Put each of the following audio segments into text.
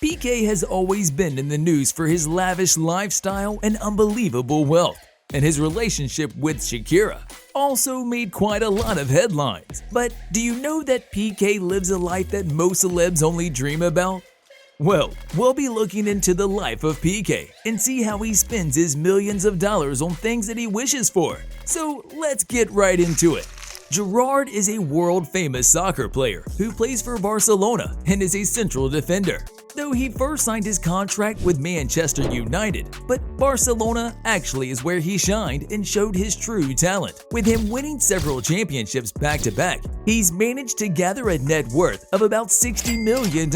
Pique has always been in the news for his lavish lifestyle and unbelievable wealth, and his relationship with Shakira also made quite a lot of headlines. But do you know that Pique lives a life that most celebs only dream about? Well, we'll be looking into the life of Pique and see how he spends his millions of dollars on things that he wishes for. So let's get right into it. Gerard is a world-famous soccer player who plays for Barcelona and is a central defender. Though he first signed his contract with Manchester United, but Barcelona actually is where he shined and showed his true talent. With him winning several championships back-to-back, he's managed to gather a net worth of about $60 million.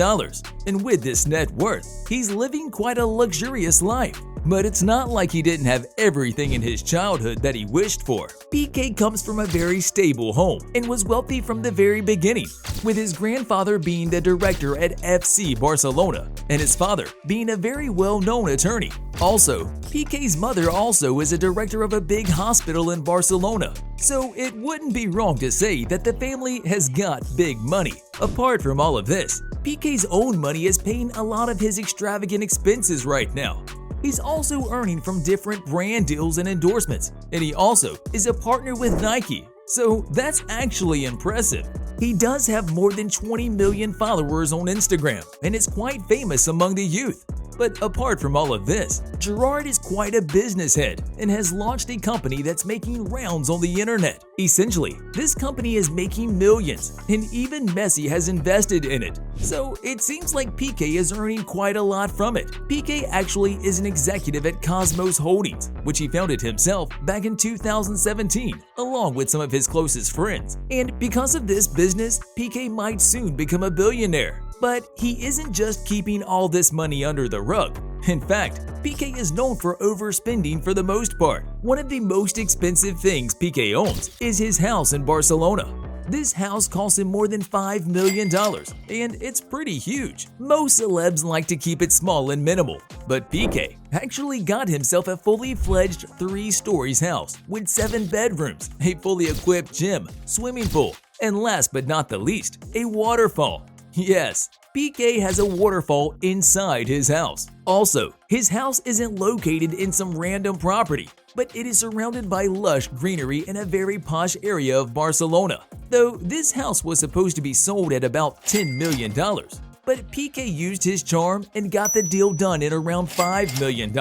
And with this net worth, he's living quite a luxurious life. But it's not like he didn't have everything in his childhood that he wished for. Pique comes from a very stable home and was wealthy from the very beginning, with his grandfather being the director at FC Barcelona and his father being a very well-known attorney. Also, Pique's mother also is a director of a big hospital in Barcelona, so it wouldn't be wrong to say that the family has got big money. Apart from all of this, Pique's own money is paying a lot of his extravagant expenses right now. He's also earning from different brand deals and endorsements, and he also is a partner with Nike, so that's actually impressive. He does have more than 20 million followers on Instagram and is quite famous among the youth. But apart from all of this, Gerard is quite a business head and has launched a company that's making rounds on the internet. Essentially, this company is making millions, and even Messi has invested in it. So it seems like Pique is earning quite a lot from it. Pique actually is an executive at Cosmos Holdings, which he founded himself back in 2017, along with some of his closest friends. And because of this business, Pique might soon become a billionaire. But he isn't just keeping all this money under the rug. In fact, Pique is known for overspending for the most part. One of the most expensive things Pique owns is his house in Barcelona. This house costs him more than $5 million, and it's pretty huge. Most celebs like to keep it small and minimal, but Pique actually got himself a fully fledged 3-story house with 7 bedrooms, a fully equipped gym, swimming pool, and last but not the least, a waterfall. Yes, Pique has a waterfall inside his house. Also, his house isn't located in some random property, but it is surrounded by lush greenery in a very posh area of Barcelona. Though this house was supposed to be sold at about $10 million, but Pique used his charm and got the deal done in around $5 million.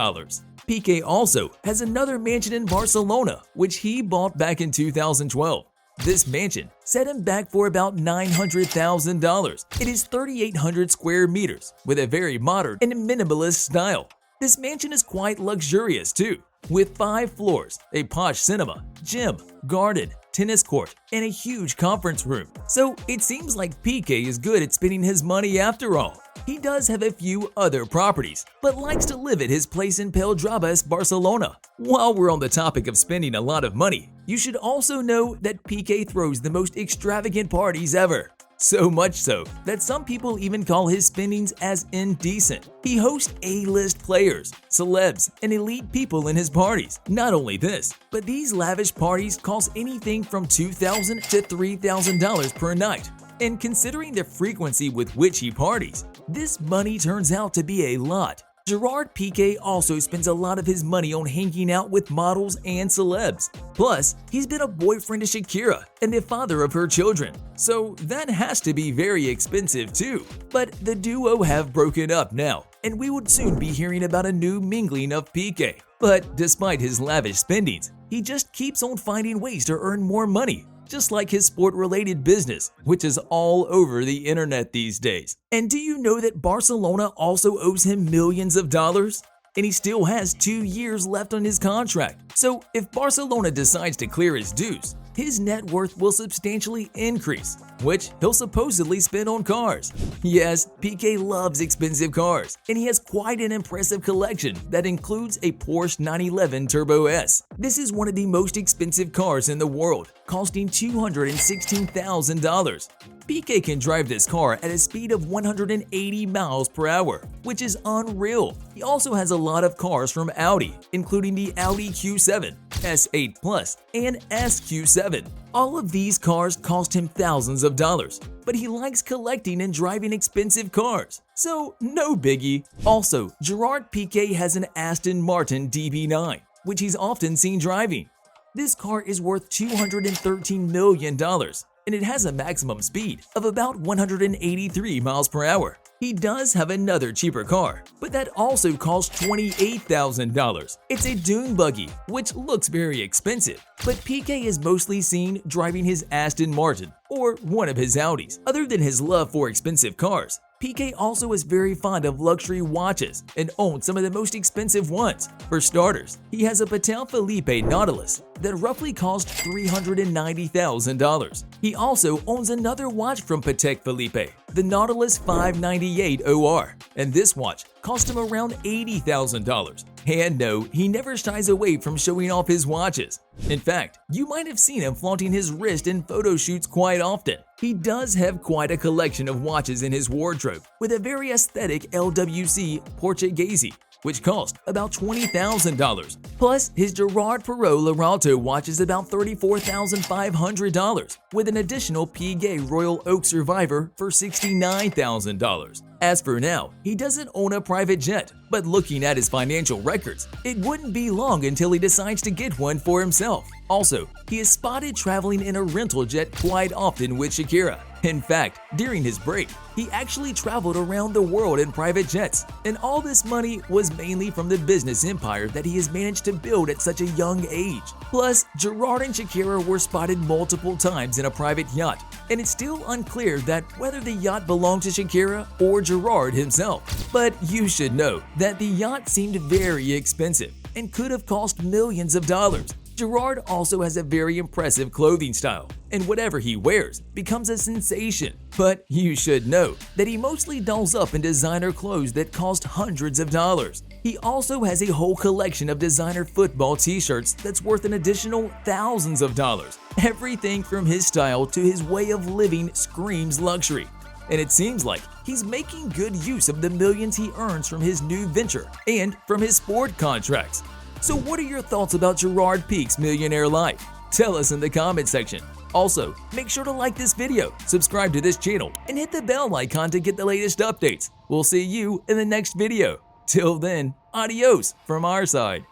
Pique also has another mansion in Barcelona, which he bought back in 2012. This mansion set him back for about $900,000. It is 3,800 square meters with a very modern and minimalist style. This mansion is quite luxurious too, with 5 floors, a posh cinema, gym, garden, tennis court, and a huge conference room. So it seems like Pique is good at spending his money after all. He does have a few other properties, but likes to live at his place in Pedralbes, Barcelona. While we're on the topic of spending a lot of money, you should also know that Pique throws the most extravagant parties ever. So much so that some people even call his spendings as indecent. He hosts A-list players, celebs, and elite people in his parties. Not only this, but these lavish parties cost anything from $2,000 to $3,000 per night. And considering the frequency with which he parties, this money turns out to be a lot. Gerard Pique also spends a lot of his money on hanging out with models and celebs. Plus, he's been a boyfriend to Shakira and the father of her children, so that has to be very expensive too. But the duo have broken up now, and we would soon be hearing about a new mingling of Pique. But despite his lavish spendings, he just keeps on finding ways to earn more money, just like his sport-related business, which is all over the internet these days. And do you know that Barcelona also owes him millions of dollars? And he still has 2 years left on his contract. So if Barcelona decides to clear his dues, his net worth will substantially increase, which he'll supposedly spend on cars. Yes, Pique loves expensive cars, and he has quite an impressive collection that includes a Porsche 911 Turbo S. This is one of the most expensive cars in the world, costing $216,000. Pique can drive this car at a speed of 180 miles per hour, which is unreal. He also has a lot of cars from Audi, including the Audi Q7, S8 Plus, and SQ7. All of these cars cost him thousands of dollars, but he likes collecting and driving expensive cars, so no biggie. Also, Gerard Pique has an Aston Martin DB9, which he's often seen driving. This car is worth $213 million, and it has a maximum speed of about 183 miles per hour. He does have another cheaper car, but that also costs $28,000. It's a dune buggy, which looks very expensive, but Pique is mostly seen driving his Aston Martin or one of his Audis. Other than his love for expensive cars, Pique also is very fond of luxury watches and owns some of the most expensive ones. For starters, he has a Patek Philippe Nautilus that roughly costs $390,000. He also owns another watch from Patek Philippe, the Nautilus 598 OR, and this watch cost him around $80,000. And no, he never shies away from showing off his watches. In fact, you might have seen him flaunting his wrist in photo shoots quite often. He does have quite a collection of watches in his wardrobe, with a very aesthetic LWC Portuguese, which cost about $20,000. Plus, his Gerard Pique Loralto watch is about $34,500, with an additional Pique Royal Oak Survivor for $69,000. As for now, he doesn't own a private jet, but looking at his financial records, it wouldn't be long until he decides to get one for himself. Also, he is spotted traveling in a rental jet quite often with Shakira. In fact, during his break, he actually traveled around the world in private jets, and all this money was mainly from the business empire that he has managed to build at such a young age. Plus, Gerard and Shakira were spotted multiple times in a private yacht, and it's still unclear that whether the yacht belonged to Shakira or Gerard himself. But you should know that the yacht seemed very expensive and could have cost millions of dollars. Gerard also has a very impressive clothing style, and whatever he wears becomes a sensation. But you should know that he mostly dolls up in designer clothes that cost hundreds of dollars. He also has a whole collection of designer football t-shirts that's worth an additional thousands of dollars. Everything from his style to his way of living screams luxury. And it seems like he's making good use of the millions he earns from his new venture and from his sport contracts. So what are your thoughts about Gerard Pique's millionaire life? Tell us in the comment section. Also, make sure to like this video, subscribe to this channel, and hit the bell icon to get the latest updates. We'll see you in the next video. Till then, adios from our side.